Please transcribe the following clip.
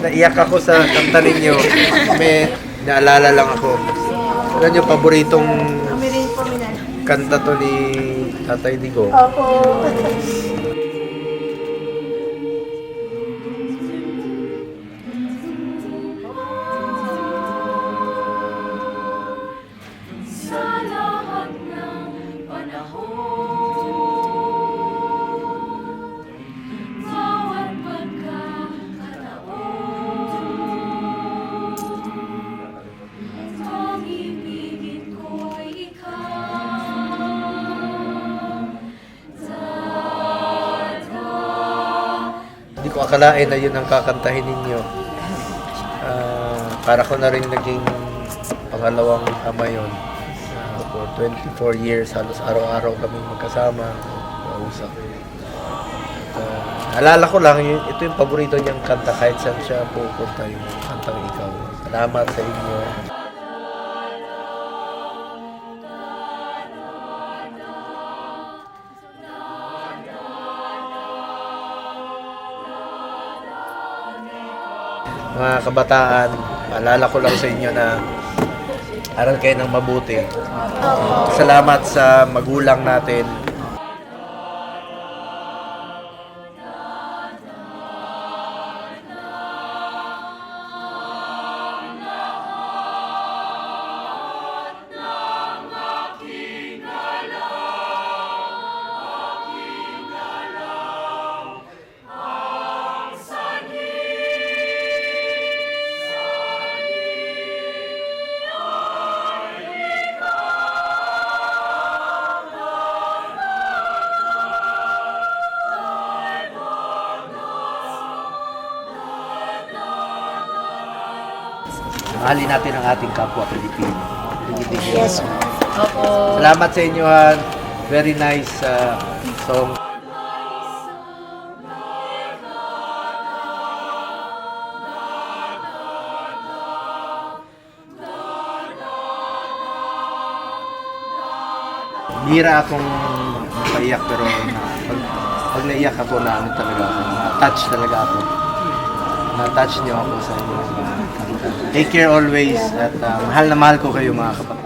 naiyak ako sa kanta ninyo. May naalala lang ako. Ano yung paboritong Kami rin po minal. kanta to ni Tatay Digo? Opo. Sa lahat ng panahon, bawat pagkakataon, ang ibigin ko'y ikaw. Hindi ko akalain na yun ang kakantahin ninyo. Para ko na rin naging pangalawang ama yun. For 24 years, halos araw-araw kami magkasama, mausap. Alala ko lang, ito yung paborito niyang kanta kahit saan siya pupunta yung kantang ikaw. Salamat sa inyo. Mga kabataan, paalala ko lang sa inyo na aral kayo ng mabuti. Salamat sa magulang natin. Mahalin natin ang ating kapwa Pilipino. Yes. Opo. Salamat sa inyo, ha. Very nice song. Bihira akong mapaiyak pero pag naiyak ako na ano talaga ako, na-touch talaga ako. Na-touch niyo ako sa inyo. Take care always at mahal na mahal ko kayo mga kapatid.